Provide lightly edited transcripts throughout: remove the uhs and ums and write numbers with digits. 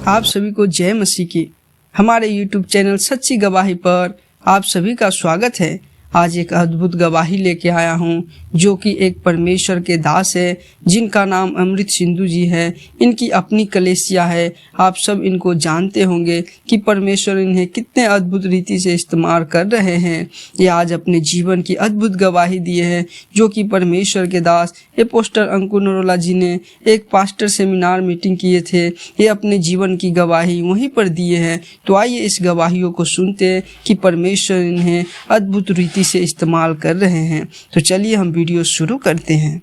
आप सभी को जय मसीह की। हमारे YouTube चैनल सच्ची गवाही पर आप सभी का स्वागत है। आज एक अद्भुत गवाही लेके आया हूँ, जो कि एक परमेश्वर के दास है जिनका नाम अमृत सिंधु जी है। इनकी अपनी कलीसिया है। आप सब इनको जानते होंगे कि परमेश्वर इन्हें कितने अद्भुत रीति से इस्तेमाल कर रहे हैं। ये आज अपने जीवन की अद्भुत गवाही दिए हैं, जो कि परमेश्वर के दास अपोस्टल अंकुर नरोला जी ने एक पास्टर सेमिनार मीटिंग किए थे। ये अपने जीवन की गवाही वहीं पर दिए हैं। तो आइए इस गवाहियों को सुनते हैं कि परमेश्वर इन्हें अद्भुत रीति से इस्तेमाल कर रहे हैं। तो चलिए हम वीडियो शुरू करते हैं।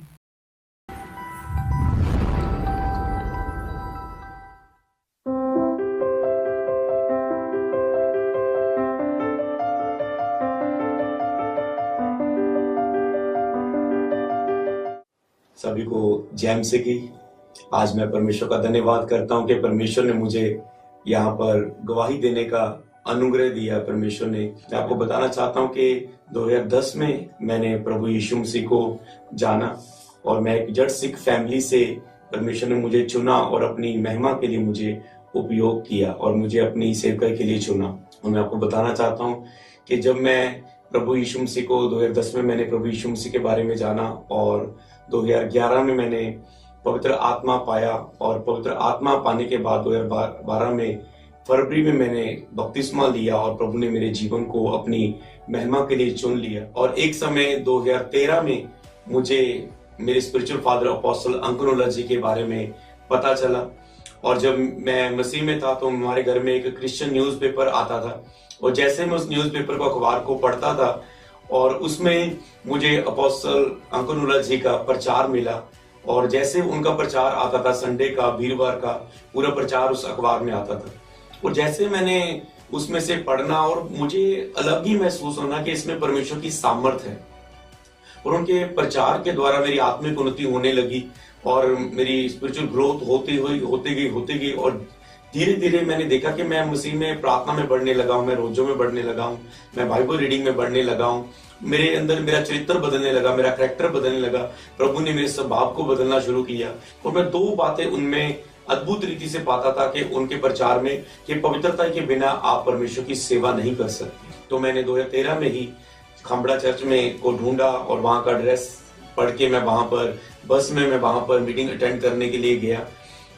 सभी को जय मसीह की। आज मैं परमेश्वर का धन्यवाद करता हूं कि परमेश्वर ने मुझे यहाँ पर गवाही देने का अनुग्रह दिया। परमेश्वर ने, मैं आपको बताना चाहता हूं कि 2010 में मैंने प्रभु यीशु मसीह को जाना और मैं एक जड़ सिख फैमिली से परमेश्वर ने मुझे चुना और अपनी महिमा के लिए मुझे उपयोग किया और मुझे अपनी सेवकाई के लिए चुना। और मैं आपको बताना चाहता हूँ कि जब मैं प्रभु यीशु मसीह को 2010 में मैंने प्रभु यीशु मसीह के बारे में जाना और 2011 में मैंने पवित्र आत्मा पाया और पवित्र आत्मा पाने के बाद 2012 में फरवरी में मैंने बपतिस्मा लिया और प्रभु ने मेरे जीवन को अपनी महिमा के लिए चुन लिया। और एक समय 2013 में मुझे मेरे स्पिरिचुअल फादर अपोस्टल अंकुर नरोला जी के बारे में पता चला। और जब मैं मसीह में था तो हमारे घर में एक क्रिश्चियन न्यूज़पेपर आता था और जैसे मैं उस न्यूज़पेपर को अखबार को पढ़ता था और उसमें मुझे अपोस्टल अंकुर नरोला जी का प्रचार मिला और जैसे उनका प्रचार आता था संडे का, वीरवार का पूरा प्रचार उस अखबार में आता था और जैसे मैंने उसमें से पढ़ना और मुझे अलग ही महसूस होना कि इसमें परमेश्वर की सामर्थ है और उनके प्रचार के द्वारा मेरी आत्मिक उन्नति होने लगी और मेरी स्पिरिचुअल ग्रोथ होती गई और धीरे धीरे मैंने देखा कि मैं मसीह में प्रार्थना में बढ़ने लगा हूँ, मैं रोजों में बढ़ने लगा हूँ, मैं बाइबल रीडिंग में बढ़ने लगा हूँ। मेरे अंदर मेरा चरित्र बदलने लगा, मेरा कैरेक्टर बदलने लगा। प्रभु ने मेरे स्वभाव को बदलना शुरू किया और मैं दो बातें उनमें अद्भुत रीति से पाता था कि उनके प्रचार में कि पवित्रता के बिना आप परमेश्वर की सेवा नहीं कर सकते। तो मैंने 2013 में ही खामड़ा चर्च में को ढूंढा और वहां का एड्रेस पढ़ के मैं वहां पर बस में मैं वहां पर मीटिंग अटेंड करने के लिए गया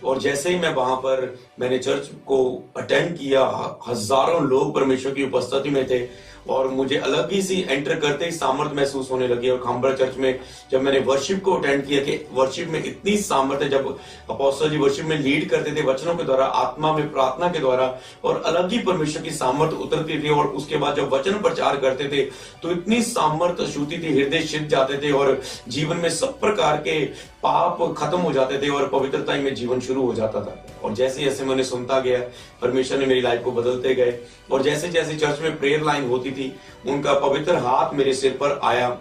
और जैसे ही मैं वहां पर मैंने चर्च को अटेंड किया, हजारों लोग परमेश्वर की उपस्थिति में थे और मुझे अलग ही सी एंटर करते ही सामर्थ महसूस होने लगी। और खामड़ा चर्च में जब मैंने वर्शिप को अटेंड किया कि वर्शिप में इतनी सामर्थ है, जब अपोस्टल जी वर्शिप में लीड करते थे वचनों के द्वारा, आत्मा में प्रार्थना के द्वारा और अलग ही परमेश्वर की सामर्थ उतरती थी और उसके बाद जब वचन प्रचार करते थे तो इतनी सामर्थ छूती थी, हृदय सिद्ध जाते थे और जीवन में सब प्रकार के पाप खत्म हो जाते थे और पवित्रता में जीवन शुरू हो जाता था। और जैसे जैसे मैंने सुनता गया परमेश्वर ने मेरी लाइफ को बदलते गए और जैसे जैसे चर्च में प्रेयर लाइन होती थी उनका पवित्र हाथ मेरे सिर पर आया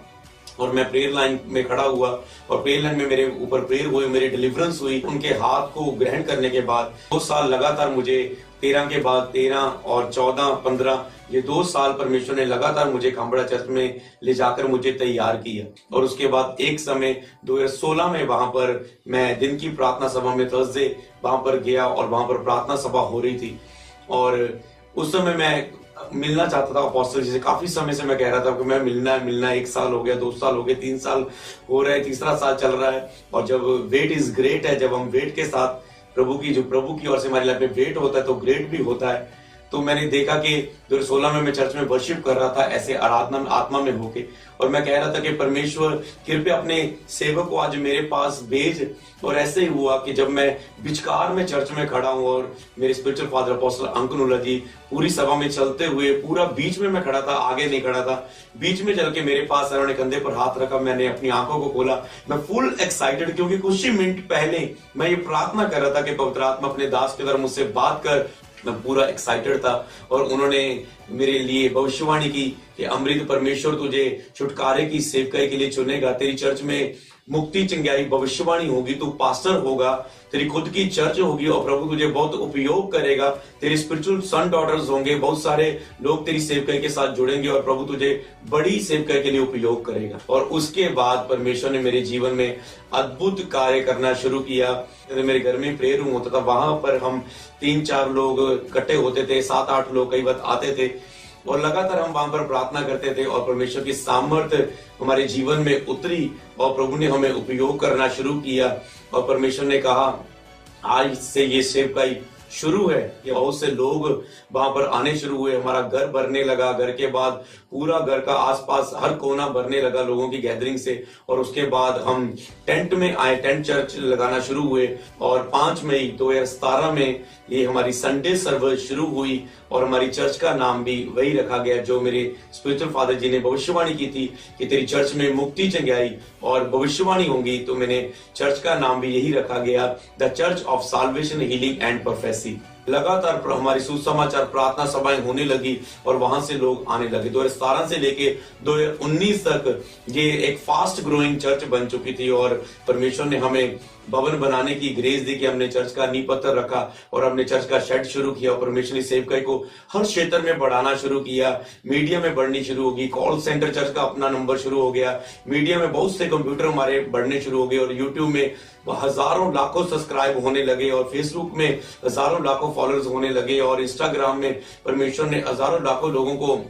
और मैं प्रेयर लाइन में खड़ा हुआ और प्रेयर लाइन में मेरे ऊपर प्रेयर हुई, मेरी डिलीवरेंस हुई। उनके हाथ को ग्रहण करने के बाद 2 साल लगातार मुझे 13 के बाद 13 और 14, 15 ये 2 साल परमेश्वर ने लगातार मुझे खामड़ा चर्च में ले जाकर मुझे तैयार किया। और उसके बाद एक समय 2016 में वहां पर मैं दिन की प्रार्थना सभा में थर्सडे वहां पर गया और वहां पर प्रार्थना सभा हो रही थी और उस समय मैं मिलना चाहता था अपोस्टल जी से। काफी समय से मैं कह रहा था कि मैं मिलना है। 1 साल हो गया, 2 साल हो गए, 3 साल हो रहे, तीसरा साल चल रहा है। और जब वेट इज ग्रेट है, जब हम वेट के साथ प्रभु की ओर से हमारी लाइफ में वेट होता है तो ग्रेट भी होता है। तो मैंने देखा कि 2016 में मैं चर्च में वर्शिप कर रहा था ऐसे आराधना आत्मा में होके और मैं कह रहा था कि परमेश्वर कृपया अपने सेवक को आज मेरे पास भेज। और ऐसे ही हुआ कि जब मैं बिचकार में चर्च में खड़ा हूं और मेरे स्पिरिचुअल फादर अपोस्टल अंकुर नरोला जी पूरी सभा में चलते हुए पूरा बीच में मैं खड़ा था, आगे नहीं खड़ा था, बीच में चल के मेरे पास उन्होंने कंधे पर हाथ रखा, मैंने अपनी आंखों को खोला, मैं फुल एक्साइटेड क्योंकि कुछ ही मिनट पहले मैं ये प्रार्थना कर रहा था कि पवित्र आत्मा अपने दास के द्वारा मुझसे बात कर। मैं पूरा एक्साइटेड था और उन्होंने मेरे लिए भविष्यवाणी की कि अमृत परमेश्वर तुझे छुटकारे की सेवकाई के लिए चुनेगा, तेरी चर्च में मुक्ति चंगाई भविष्यवाणी होगी, तू पास्टर होगा, तेरी खुद की चर्च होगी और प्रभु तुझे बहुत उपयोग करेगा। तेरे स्पिरिचुअल सन डॉटर्स होंगे, बहुत सारे लोग तेरी सेवकाई के साथ जुड़ेंगे और प्रभु तुझे बड़ी सेवकाई के लिए उपयोग करेगा। और उसके बाद परमेश्वर ने मेरे जीवन में अद्भुत कार्य करना शुरू किया। मेरे घर में प्रेयर रूम होता था, वहां पर हम 3-4 लोग इकट्ठे होते थे, 7-8 लोग कई बार आते थे और लगातार हम वहां पर प्रार्थना करते थे और परमेश्वर की सामर्थ्य हमारे जीवन में उतरी और प्रभु ने हमें उपयोग करना शुरू किया। और परमेश्वर ने कहा आज से ये सेवकाई शुरू है। ये बहुत से लोग वहां पर आने शुरू हुए, हमारा घर भरने लगा। घर के बाद पूरा घर का आसपास हर कोना भरने लगा लोगों की गैदरिंग से। और उसके बाद हम टेंट में आए, टेंट चर्च लगाना शुरू हुए और 5 मई 2017 में ये हमारी संडे सर्विस शुरू हुई और हमारी चर्च का नाम भी वही रखा गया जो मेरे स्पिरिचुअल फादर जी ने भविष्यवाणी की थी कि तेरी चर्च में मुक्ति चंगाई और भविष्यवाणी होंगी, तो मैंने चर्च का नाम भी यही रखा गया, the church of solvation healing and prophecy. लगातार हमारी सुसमाचार प्रार्थना सभाएं होने लगी और वहां से लोग आने लगे। 2017 से लेके 2019 तक ये एक फास्ट ग्रोइंग चर्च बन चुकी थी और परमेश्वर ने हमें भवन बनाने की ग्रेस दी कि हमने चर्च का नींव पत्थर रखा और हमने चर्च का शेड शुरू किया और परमेश्वर ने सेवकाई को हर क्षेत्र में बढ़ाना शुरू किया। मीडिया में बढ़नी शुरू होगी, कॉल सेंटर चर्च का अपना नंबर शुरू हो गया, मीडिया में बहुत से कंप्यूटर हमारे बढ़ने शुरू हो गए और यूट्यूब में हजारों लाखों सब्सक्राइब होने लगे और फेसबुक में हजारों लाखों फॉलोअर्स होने लगे और इंस्टाग्राम में परमेश्वर ने हजारों लाखों लोगों को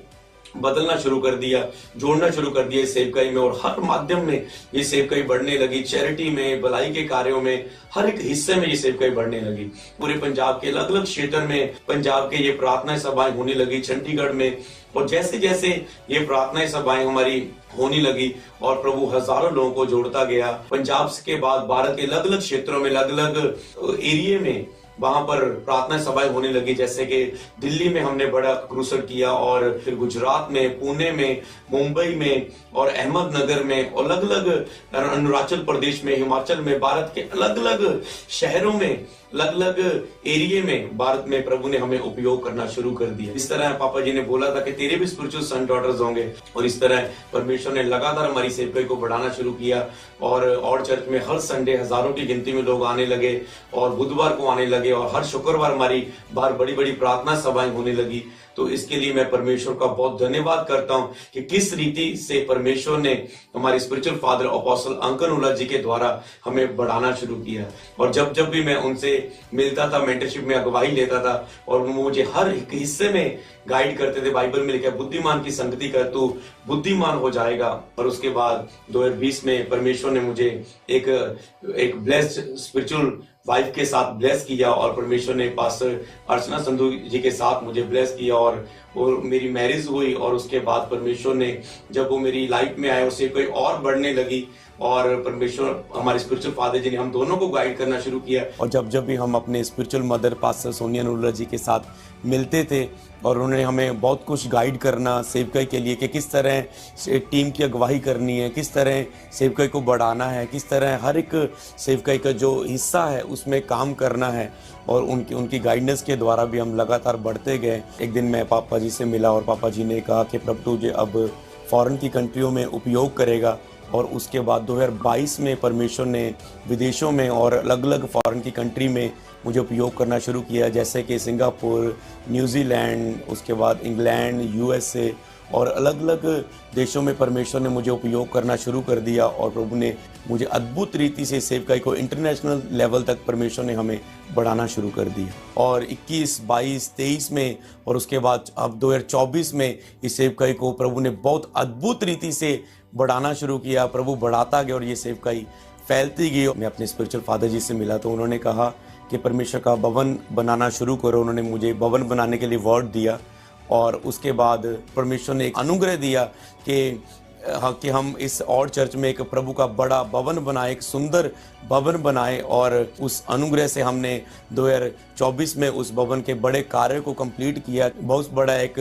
बदलना शुरू कर दिया, जोड़ना शुरू कर दिया इस सेवकाई में। और हर माध्यम में ये सेवकाई बढ़ने लगी, चैरिटी में, भलाई के कार्यों में, हर एक हिस्से में ये सेवकाई बढ़ने लगी। पूरे पंजाब के अलग अलग क्षेत्र में पंजाब के ये प्रार्थना सभाएं होने लगी, चंडीगढ़ में। और जैसे जैसे ये प्रार्थना सभाएं हमारी होने लगी और प्रभु हजारों लोगों को जोड़ता गया। पंजाब के बाद भारत के अलग अलग क्षेत्रों में, अलग अलग एरिया में वहां पर प्रार्थना सभाएं होने लगी। जैसे कि दिल्ली में हमने बड़ा क्रूसर किया और फिर गुजरात में, पुणे में, मुंबई में और अहमदनगर में, और अलग अलग अरुणाचल प्रदेश में, हिमाचल में, भारत के अलग अलग शहरों में, अलग अलग एरिया में भारत में प्रभु ने हमें उपयोग करना शुरू कर दिया। इस तरह पापा जी ने बोला था कि तेरे भी स्पिरिचुअल सन डॉटर्स होंगे और इस तरह परमेश्वर ने लगातार हमारी सेवकाई को बढ़ाना शुरू किया। और चर्च में हर संडे हजारों की गिनती में लोग आने लगे और बुधवार को आने लगे और हर शुक्रवार हमारी बाहर बड़ी बड़ी प्रार्थना सभाएं होने लगी। तो इसके लिए मैं परमेश्वर का बहुत धन्यवाद करता हूं कि किस रीति से परमेश्वर ने हमारे स्पिरिचुअल फादर अपोस्टल अंकन उल्ला जी के द्वारा हमें बढ़ाना शुरू किया। और जब जब भी मैं उनसे मिलता था, मेंटरशिप में अगुवाई लेता था और वो मुझे हर एक हिस्से में गाइड करते थे। बाइबल में लिखा है बुद्धिमान की संगति कर तू बुद्धिमान हो जाएगा। और उसके बाद 2020 में परमेश्वर ने मुझे एक ब्लेस्ड स्पिरिचुअल वाइफ के साथ ब्लेस किया और परमेश्वर ने पास्टर अर्चना संधू जी के साथ मुझे ब्लेस किया और मेरी मैरिज हुई। और उसके बाद परमेश्वर ने जब वो मेरी लाइफ में आए, उससे कोई और बढ़ने लगी और परमेश्वर हमारे स्पिरिचुअल फादर जी ने हम दोनों को गाइड करना शुरू किया। और जब भी हम अपने स्पिरिचुअल मदर पास्टर सोनिया नूल्ला जी के साथ मिलते थे और उन्होंने हमें बहुत कुछ गाइड करना सेवकाई के लिए कि किस तरह टीम की अगुवाई करनी है, किस तरह सेवकाई को बढ़ाना है, किस तरह हर एक सेवकाई का जो हिस्सा है उसमें काम करना है। और उनकी गाइडेंस के द्वारा भी हम लगातार बढ़ते गए। एक दिन मैं पापा जी से मिला और पापा जी ने कहा कि प्रभु तुझे अब फॉरेन की कंट्रियों में उपयोग करेगा। और उसके बाद 2022 में परमेश्वर ने विदेशों में और अलग अलग फॉरेन की कंट्री में मुझे उपयोग करना शुरू किया, जैसे कि सिंगापुर, न्यूजीलैंड, उसके बाद इंग्लैंड, यूएसए और अलग अलग देशों में परमेश्वर ने मुझे उपयोग करना शुरू कर दिया। और प्रभु ने मुझे अद्भुत रीति से सेवकाई को इंटरनेशनल लेवल तक परमेश्वर ने हमें बढ़ाना शुरू कर दिया। और 21, 22, 23 में और उसके बाद अब 2024 में इस सेवकाई को प्रभु ने बहुत अद्भुत रीति से बढ़ाना शुरू किया। प्रभु बढ़ाता गया और ये सेवकाई फैलती गई। मैं अपने स्पिरिचुअल फादर जी से मिला तो उन्होंने कहा कि परमेश्वर का भवन बनाना शुरू करो। उन्होंने मुझे भवन बनाने के लिए वर्ड दिया और उसके बाद परमेश्वर ने एक अनुग्रह दिया कि हम इस और चर्च में एक प्रभु का बड़ा भवन बनाए, एक सुंदर भवन बनाए। और उस अनुग्रह से हमने 2024 में उस भवन के बड़े कार्य को कंप्लीट किया। बहुत बड़ा एक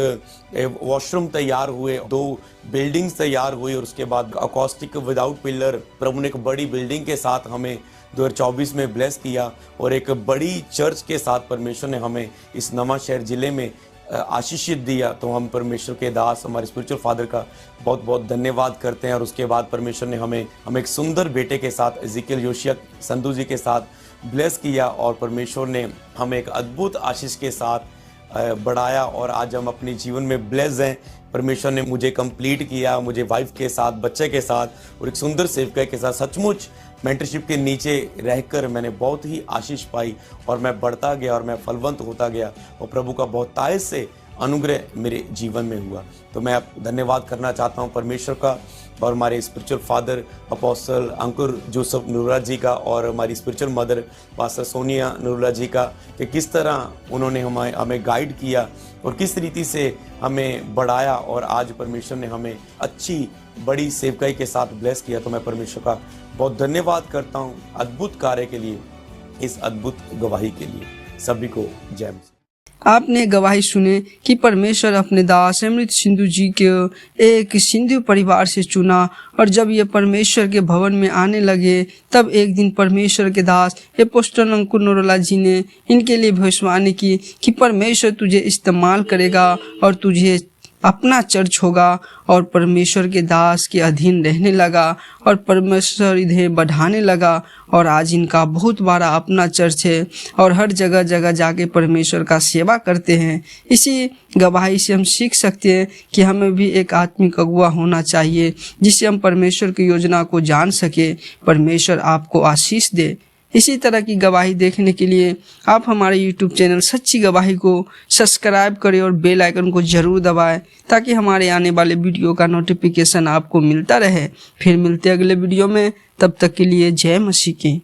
वॉशरूम तैयार हुए, 2 बिल्डिंग्स तैयार हुई और उसके बाद अकॉस्टिक विदाउट पिलर प्रभु ने एक बड़ी बिल्डिंग के साथ हमें 2024 में ब्लेस किया। और एक बड़ी चर्च के साथ परमेश्वर ने हमें इस नवांशहर जिले में आशीषित दिया, तो हम परमेश्वर के दास हमारे स्पिरिचुअल फादर का बहुत बहुत धन्यवाद करते हैं। और उसके बाद परमेश्वर ने हमें एक सुंदर बेटे के साथ एजिकियल योशिया संधू जी के साथ ब्लेस किया, और परमेश्वर ने हमें एक अद्भुत आशीष के साथ बढ़ाया, और आज हम अपने जीवन में ब्लेस्ड हैं। परमेश्वर ने मुझे कंप्लीट किया, मुझे वाइफ के साथ, बच्चे के साथ और एक सुंदर सेवकाई के साथ। सचमुच मेंटरशिप के नीचे रहकर मैंने बहुत ही आशीष पाई, और मैं बढ़ता गया और मैं फलवंत होता गया, और प्रभु का बहुत तायत से अनुग्रह मेरे जीवन में हुआ। तो मैं धन्यवाद करना चाहता हूँ परमेश्वर का, और हमारे spiritual father apostle Ankur Joseph Narula ji का, और हमारी spiritual mother pastor Sonia Narula ji का, कि किस तरह उन्होंने हमें गाइड किया और किस रीति से हमें बढ़ाया, और आज परमेश्वर ने हमें अच्छी बड़ी सेवकाई के साथ ब्लेस किया। तो मैं परमेश्वर का बहुत धन्यवाद करता हूँ अद्भुत कार्य के लिए, इस अद्भुत गवाही के लिए। सभी को जय मसीह। आपने गवाही सुने कि परमेश्वर अपने दास अमृत सिंधु जी को एक सिंधु परिवार से चुना, और जब ये परमेश्वर के भवन में आने लगे तब एक दिन परमेश्वर के दास अपोस्टल अंकुर नरूला जी ने इनके लिए भविष्यवाणी की कि परमेश्वर तुझे इस्तेमाल करेगा और तुझे अपना चर्च होगा। और परमेश्वर के दास के अधीन रहने लगा, और परमेश्वर इन्हें बढ़ाने लगा, और आज इनका बहुत बड़ा अपना चर्च है, और हर जगह जगह जाके परमेश्वर का सेवा करते हैं। इसी गवाही से हम सीख सकते हैं कि हमें भी एक आत्मिक अगुवा होना चाहिए, जिससे हम परमेश्वर की योजना को जान सके। परमेश्वर आपको आशीष दे। इसी तरह की गवाही देखने के लिए आप हमारे YouTube चैनल सच्ची गवाही को सब्सक्राइब करें और बेल आइकन को जरूर दबाएं, ताकि हमारे आने वाले वीडियो का नोटिफिकेशन आपको मिलता रहे। फिर मिलते अगले वीडियो में, तब तक के लिए जय मसीह की।